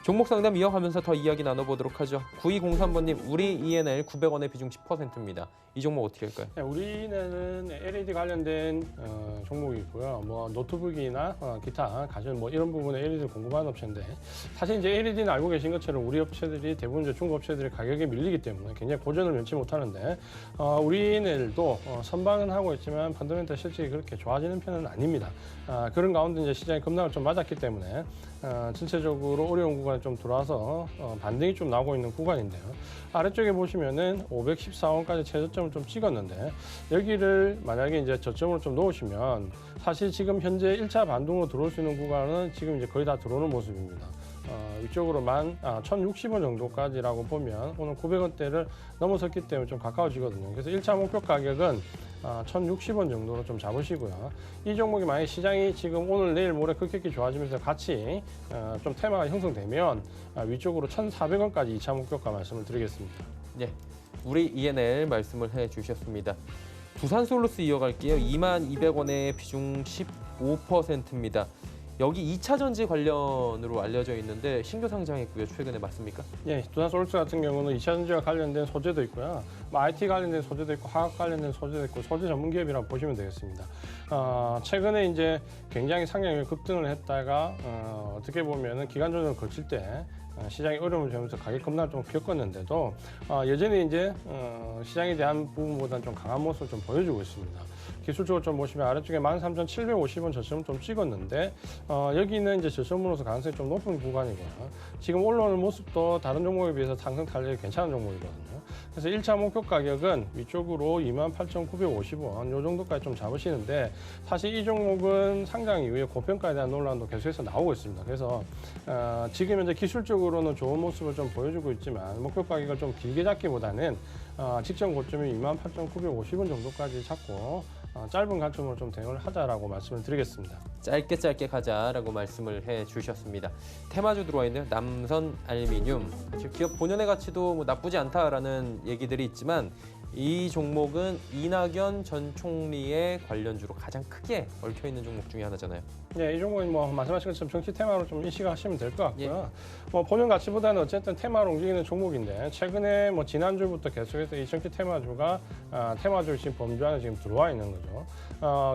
종목 상담 이어가면서 더 이야기 나눠보도록 하죠. 9203번님, 우리 ENL 900원의 비중 10%입니다. 이 종목 어떻게 할까요? 네, 우리는 LED 관련된 종목이고요. 뭐 노트북이나 기타 가전 뭐 이런 부분에 LED를 공급하는 업체인데, 사실 이제 LED는 알고 계신 것처럼 우리 업체들이 대부분 이제 중국 업체들이 가격에 밀리기 때문에 굉장히 고전을 면치 못하는데, 우리 ENL도 선방은 하고 있지만 펀더멘탈 실적이 그렇게 좋아지는 편은 아닙니다. 그런 가운데 이제 시장이 급락을 좀 맞았기 때문에 전체적으로 어려운 구간에 좀 들어와서 반등이 좀 나오고 있는 구간인데요. 아래쪽에 보시면은 514원까지 최저점을 좀 찍었는데, 여기를 만약에 이제 저점으로 좀 놓으시면 사실 지금 현재 1차 반등으로 들어올 수 있는 구간은 지금 이제 거의 다 들어오는 모습입니다. 위쪽으로 1,060원 정도까지라고 보면 오늘 900원대를 넘어섰기 때문에 좀 가까워지거든요. 그래서 1차 목표 가격은 1,060원 정도로 좀 잡으시고요. 이 종목이 만약에 시장이 지금 오늘 내일 모레 급격히 좋아지면서 같이 좀 테마가 형성되면 위쪽으로 1,400원까지 2차 목표가 말씀을 드리겠습니다. 네, 우리 ENL 말씀을 해주셨습니다. 두산솔루스 이어갈게요. 22,200원의 비중 15%입니다. 여기 2차 전지 관련으로 알려져 있는데 신규 상장했고요. 최근에 맞습니까? 예, 두산솔루스 같은 경우는 2차 전지와 관련된 소재도 있고요. 뭐 IT 관련된 소재도 있고 화학 관련된 소재도 있고 소재 전문 기업이라고 보시면 되겠습니다. 최근에 이제 굉장히 상향이 급등을 했다가 어떻게 보면은 기간 조정을 거칠 때 시장이 어려움을 겪으면서 가격 급락을 좀 겪었는데도 여전히 이제 시장에 대한 부분보다는 좀 강한 모습을 좀 보여주고 있습니다. 기술적으로 좀 보시면 아래쪽에 13,750원 저점을 좀 찍었는데 여기는 이제 저점으로서 가능성이 좀 높은 구간이고요. 지금 올라오는 모습도 다른 종목에 비해서 상승 탄력이 괜찮은 종목이거든요. 그래서 1차 목표 가격은 위쪽으로 28,950원 요 정도까지 좀 잡으시는데, 사실 이 종목은 상장 이후에 고평가에 대한 논란도 계속해서 나오고 있습니다. 그래서 지금 현재 기술적으로는 좋은 모습을 좀 보여주고 있지만 목표 가격을 좀 길게 잡기보다는 직전 고점이 28,950원 정도까지 잡고 짧은 관점으로 좀 대응을 하자라고 말씀을 드리겠습니다. 짧게 가자라고 말씀을 해주셨습니다. 테마주 들어와 있는 남선 알미늄. 사실 기업 본연의 가치도 뭐 나쁘지 않다라는 얘기들이 있지만 이 종목은 이낙연 전 총리의 관련주로 가장 크게 얽혀 있는 종목 중에 하나잖아요. 네, 이 종목은 뭐 말씀하신 것처럼 정치 테마로 좀 인식하시면 될 것 같고요. 예. 뭐 본연 가치보다는 어쨌든 테마로 움직이는 종목인데, 최근에 뭐 지난주부터 계속해서 이 정치 테마주가 테마주 지금 범주 안에 지금 들어와 있는 거죠.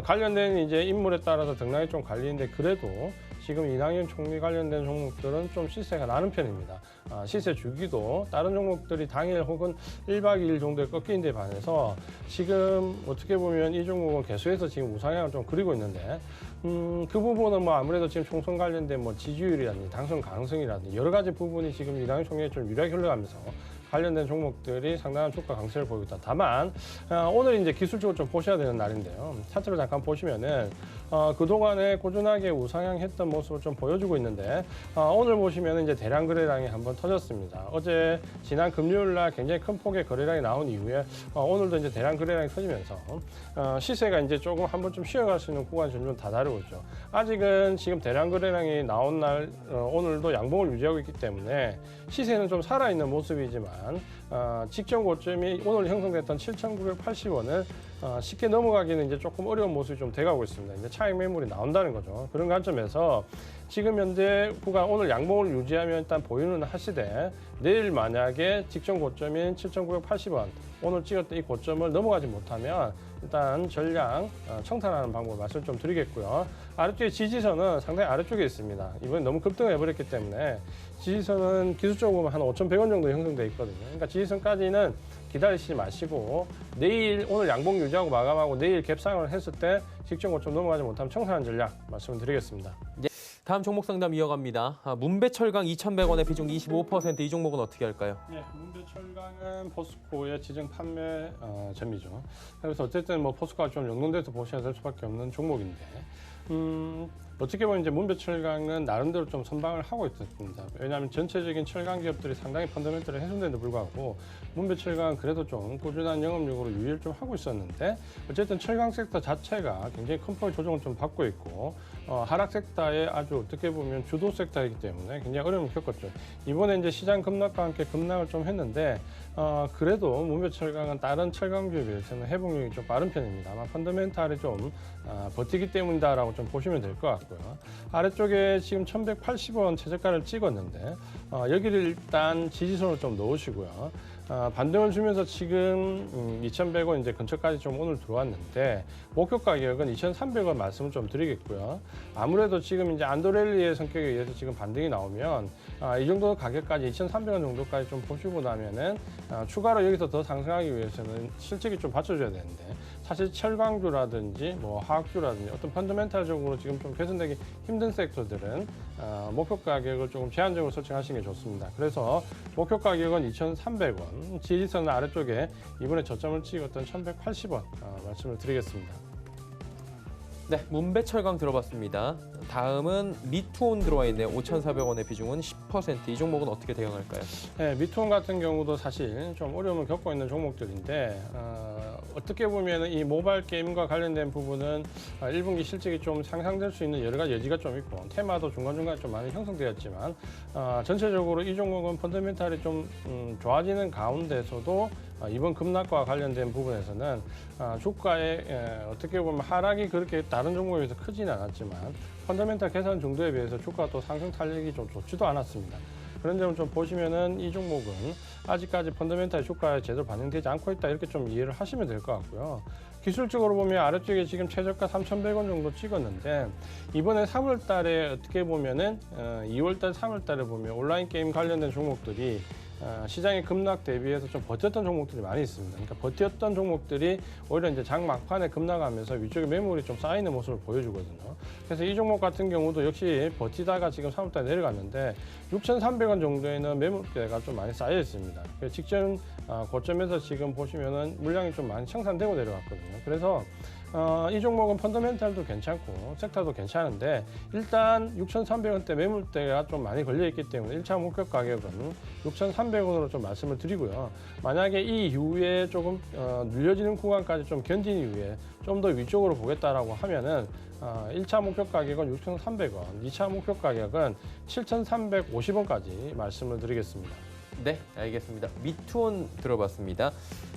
관련된 이제 인물에 따라서 등락이 좀 갈리는데, 그래도 지금 이낙연 총리 관련된 종목들은 좀 시세가 나는 편입니다. 시세 주기도 다른 종목들이 당일 혹은 1박 2일 정도에 꺾이는 데 반해서 지금 어떻게 보면 이 종목은 계속해서 지금 우상향을 좀 그리고 있는데, 그 부분은 뭐 아무래도 지금 총선 관련된 뭐 지지율이라든지 당선 가능성이라든지 여러 가지 부분이 지금 이낙연 총리에 좀 유리하게 흘러가면서 관련된 종목들이 상당한 주가 강세를 보이고 있다. 다만 오늘 이제 기술적으로 좀 보셔야 되는 날인데요. 차트를 잠깐 보시면은 그동안에 꾸준하게 우상향했던 모습을 좀 보여주고 있는데, 오늘 보시면 이제 대량 거래량이 한번 터졌습니다. 어제 지난 금요일 날 굉장히 큰 폭의 거래량이 나온 이후에 오늘도 이제 대량 거래량이 터지면서 시세가 이제 조금 한번 좀 쉬어갈 수 있는 구간이 점점 다다르고 있죠. 아직은 지금 대량 거래량이 나온 날 오늘도 양봉을 유지하고 있기 때문에 시세는 좀 살아있는 모습이지만 직전 고점이 오늘 형성됐던 7,980원을 쉽게 넘어가기는 이제 조금 어려운 모습이 좀 돼가고 있습니다. 이제 차익 매물이 나온다는 거죠. 그런 관점에서 지금 현재 구간 오늘 양봉을 유지하면 일단 보유는 하시되, 내일 만약에 직전 고점인 7,980원 오늘 찍었던 이 고점을 넘어가지 못하면 일단 전량 청산하는 방법을 말씀 좀 드리겠고요. 아래쪽에 지지선은 상당히 아래쪽에 있습니다. 이번에 너무 급등을 해버렸기 때문에 지지선은 기술적으로 한 5,100원 정도 형성돼 있거든요. 그러니까 지지선까지는 기다리시지 마시고, 내일 오늘 양봉 유지하고 마감하고 내일 갭상을 했을 때 직전 고점 넘어가지 못하면 청산하는 전략 말씀을 드리겠습니다. 다음 종목 상담 이어갑니다. 문배철강 2,100원의 비중 25%, 이 종목은 어떻게 할까요? 네, 문배철강은 포스코의 지정 판매 점이죠. 그래서 어쨌든 뭐 포스코가 좀 연동돼서 보셔야 될 수밖에 없는 종목인데, 어떻게 보면 이제 문배철강은 나름대로 좀 선방을 하고 있었습니다. 왜냐하면 전체적인 철강 기업들이 상당히 펀더멘털이 훼손된데도 불구하고 문배철강은 그래도 좀 꾸준한 영업력으로 유의를 좀 하고 있었는데, 어쨌든 철강 섹터 자체가 굉장히 큰 폭의 조정을 좀 받고 있고 하락 섹터에 아주 어떻게 보면 주도 섹터이기 때문에 굉장히 어려움을 겪었죠. 이번에 이제 시장 급락과 함께 급락을 좀 했는데 그래도 문배철강은 다른 철강주에 비해서는 회복력이 좀 빠른 편입니다. 아마 펀더멘탈이 좀 버티기 때문이다라고 좀 보시면 될 것 같고, 있고요. 아래쪽에 지금 1,180원 최저가를 찍었는데 여기를 일단 지지선을 좀 넣으시고요. 반등을 주면서 지금 2,100원 이제 근처까지 좀 오늘 들어왔는데 목표 가격은 2,300원 말씀을 좀 드리겠고요. 아무래도 지금 이제 안도랠리의 성격에 의해서 지금 반등이 나오면 이 정도 가격까지 2,300원 정도까지 좀 보시고 나면은 추가로 여기서 더 상승하기 위해서는 실적이 좀 받쳐줘야 되는데 사실 철강주라든지 뭐 화학주라든지 어떤 펀더멘탈적으로 지금 좀 개선되기 힘든 섹터들은 목표 가격을 조금 제한적으로 설정하시는 게 좋습니다. 그래서 목표 가격은 2,300원, 지지선 아래쪽에 이번에 저점을 찍었던 1,180원 말씀을 드리겠습니다. 네, 문배철강 들어봤습니다. 다음은 미투온 들어와 있네요. 5,400원의 비중은 10%. 이 종목은 어떻게 대응할까요? 네, 미투온 같은 경우도 사실 좀 어려움을 겪고 있는 종목들인데 어떻게 보면 이 모바일 게임과 관련된 부분은 1분기 실적이 좀 상상될 수 있는 여러 가지 여지가 좀 있고 테마도 중간중간에 좀 많이 형성되었지만 전체적으로 이 종목은 펀더멘탈이 좀 좋아지는 가운데서도 이번 급락과 관련된 부분에서는 주가의 어떻게 보면 하락이 그렇게 다른 종목에 비해서 크지는 않았지만 펀더멘탈 개선 정도에 비해서 주가가 또 상승 탄력이 좀 좋지도 않았습니다. 그런 점을 좀 보시면은 이 종목은 아직까지 펀더멘탈 주가에 제대로 반영되지 않고 있다 이렇게 좀 이해를 하시면 될 것 같고요. 기술적으로 보면 아래쪽에 지금 최저가 3,100원 정도 찍었는데 이번에 3월 달에 어떻게 보면은 2월 달, 3월 달에 보면 온라인 게임 관련된 종목들이 시장의 급락 대비해서 좀 버텼던 종목들이 많이 있습니다. 그러니까 버텼던 종목들이 오히려 이제 장 막판에 급락하면서 위쪽에 매물이 좀 쌓이는 모습을 보여주거든요. 그래서 이 종목 같은 경우도 역시 버티다가 지금 3월달에 내려갔는데 6,300원 정도에는 매물대가 좀 많이 쌓여 있습니다. 직전 고점에서 지금 보시면은 물량이 좀 많이 청산되고 내려갔거든요. 그래서 이 종목은 펀더멘탈도 괜찮고 섹터도 괜찮은데 일단 6,300원대 매물대가 좀 많이 걸려 있기 때문에 1차 목표 가격은 6,300원으로 좀 말씀을 드리고요. 만약에 이 이후에 조금 눌려지는 구간까지 좀 견딘 이후에 좀 더 위쪽으로 보겠다라고 하면은 1차 목표 가격은 6,300원, 2차 목표 가격은 7,350원까지 말씀을 드리겠습니다. 네, 알겠습니다. 미투온 들어봤습니다.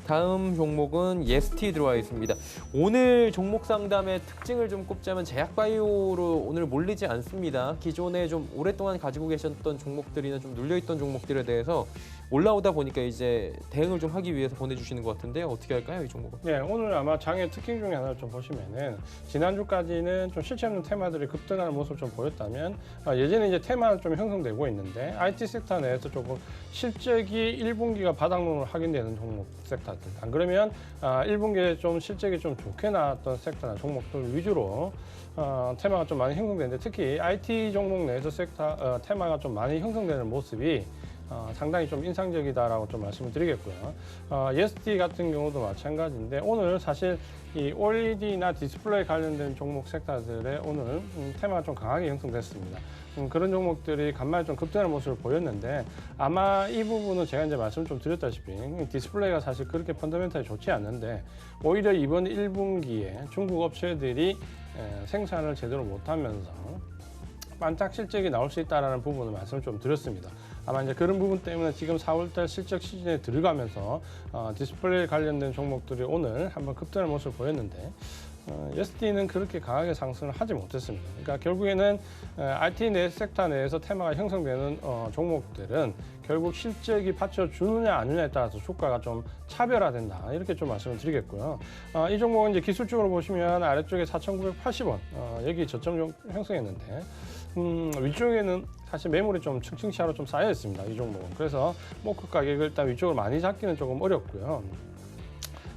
다음 종목은 예스티 들어와 있습니다. 오늘 종목 상담의 특징을 좀 꼽자면 제약바이오로 오늘 몰리지 않습니다. 기존에 좀 오랫동안 가지고 계셨던 종목들이나 좀 눌려있던 종목들에 대해서 올라오다 보니까 이제 대응을 좀 하기 위해서 보내주시는 것 같은데요. 어떻게 할까요, 이 종목은? 네, 오늘 아마 장의 특징 중에 하나를 좀 보시면은 지난주까지는 좀 실체 없는 테마들이 급등하는 모습을 좀 보였다면 예전에 이제 테마는 좀 형성되고 있는데 IT 섹터 내에서 조금 실적이 1분기가 바닥론으로 확인되는 종목 섹터들 안 그러면 1분기에 좀 실적이 좀 좋게 나왔던 섹터나 종목들 위주로 테마가 좀 많이 형성되는데 특히 IT 종목 내에서 섹터 테마가 좀 많이 형성되는 모습이 상당히 좀 인상적이다라고 좀 말씀을 드리겠고요. ESD 같은 경우도 마찬가지인데 오늘 사실 이 OLED나 디스플레이 관련된 종목 섹터들의 오늘 테마가 좀 강하게 형성됐습니다. 그런 종목들이 간만에 좀 급등하는 모습을 보였는데 아마 이 부분은 제가 이제 말씀 좀 드렸다시피 디스플레이가 사실 그렇게 펀더멘탈이 좋지 않는데 오히려 이번 1분기에 중국 업체들이 생산을 제대로 못하면서 반짝 실적이 나올 수 있다는 부분을 말씀을 좀 드렸습니다. 아마 이제 그런 부분 때문에 지금 4월달 실적 시즌에 들어가면서 디스플레이 관련된 종목들이 오늘 한번 급등하는 모습을 보였는데 ESD는 그렇게 강하게 상승을 하지 못했습니다. 그러니까 결국에는 IT 내 섹터 내에서 테마가 형성되는 종목들은 결국 실적이 받쳐주느냐 아니냐에 따라서 주가가 좀 차별화된다 이렇게 좀 말씀을 드리겠고요. 이 종목은 이제 기술적으로 보시면 아래쪽에 4,980원 여기 저점 형성했는데 위쪽에는 사실 매물이 좀 층층차로 좀 쌓여 있습니다. 이 종목은. 그래서 목표 가격을 일단 위쪽으로 많이 잡기는 조금 어렵고요.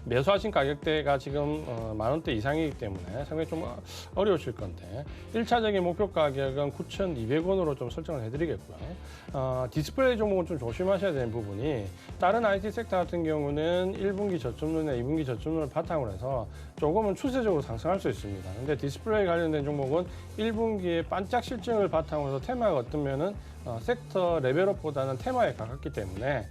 매수하신 가격대가 지금 만원대 이상이기 때문에 상당히 좀 어려우실 건데 1차적인 목표 가격은 9,200원으로 좀 설정을 해드리겠고요. 디스플레이 종목은 좀 조심하셔야 되는 부분이 다른 IT 섹터 같은 경우는 1분기 저점론이나 2분기 저점론을 바탕으로 해서 조금은 추세적으로 상승할 수 있습니다. 근데 디스플레이 관련된 종목은 1분기에 반짝 실증을 바탕으로 해서 테마가 어떠면은 섹터 레벨업보다는 테마에 가깝기 때문에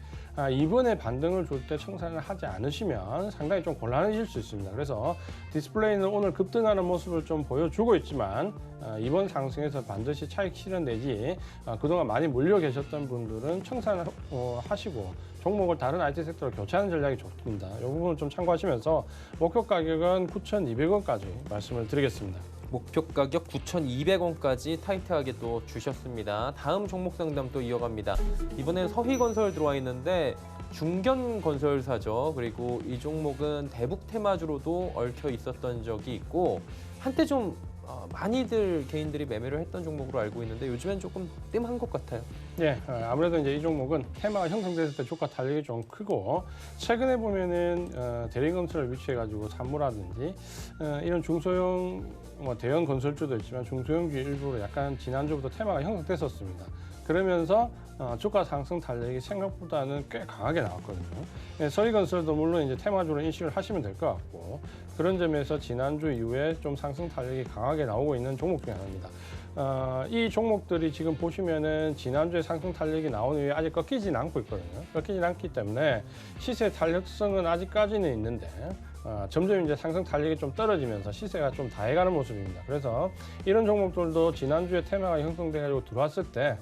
이번에 반등을 줄 때 청산을 하지 않으시면 상당히 좀 곤란해질 수 있습니다. 그래서 디스플레이는 오늘 급등하는 모습을 좀 보여주고 있지만 이번 상승에서 반드시 차익 실현되지 그동안 많이 몰려 계셨던 분들은 청산을 하시고 종목을 다른 IT 섹터로 교체하는 전략이 좋습니다. 이 부분을 좀 참고하시면서 목표 가격은 9,200원까지 말씀을 드리겠습니다. 목표 가격 9,200원까지 타이트하게 또 주셨습니다. 다음 종목 상담 또 이어갑니다. 이번엔 서희건설 들어와 있는데 중견건설사죠. 그리고 이 종목은 대북 테마주로도 얽혀 있었던 적이 있고 한때 좀 많이들 개인들이 매매를 했던 종목으로 알고 있는데 요즘엔 조금 뜸한 것 같아요. 예, 아무래도 이제 이 종목은 테마가 형성됐을 때 주가 탄력이 좀 크고 최근에 보면은 대리건설을 위치해가지고 산무라든지 이런 중소형 대형 건설주도 있지만 중소형주 일부로 약간 지난주부터 테마가 형성됐었습니다. 그러면서 주가 상승 탄력이 생각보다는 꽤 강하게 나왔거든요. 예, 서희건설도 물론 이제 테마주로 인식을 하시면 될 것 같고 그런 점에서 지난주 이후에 좀 상승 탄력이 강하게 나오고 있는 종목 중에 하나입니다. 이 종목들이 지금 보시면은 지난주에 상승 탄력이 나온 이후에 아직 꺾이진 않고 있거든요. 꺾이진 않기 때문에 시세 탄력성은 아직까지는 있는데 점점 이제 상승 탄력이 좀 떨어지면서 시세가 좀 다해가는 모습입니다. 그래서 이런 종목들도 지난주에 테마가 형성돼가지고 들어왔을 때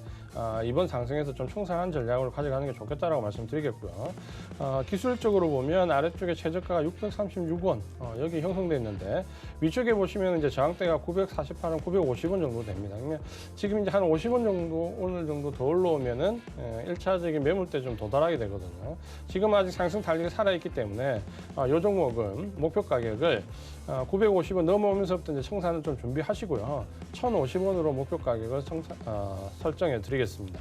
이번 상승에서 좀 총상한 전략으로 가져가는 게 좋겠다라고 말씀드리겠고요. 기술적으로 보면 아래쪽에 최저가가 636원 여기 형성돼 있는데 위쪽에 보시면 이제 저항대가 948원, 950원 정도 됩니다. 그러면 지금 이제 한 50원 정도 오늘 정도 더 올라오면은 1차적인 매물대 좀 도달하게 되거든요. 지금 아직 상승 탄력이 살아있기 때문에 이 종목은 목표 가격을 950원 넘어오면서부터 이제 청산을 좀 준비하시고요. 1,050원으로 목표 가격을 설정해 드리겠습니다.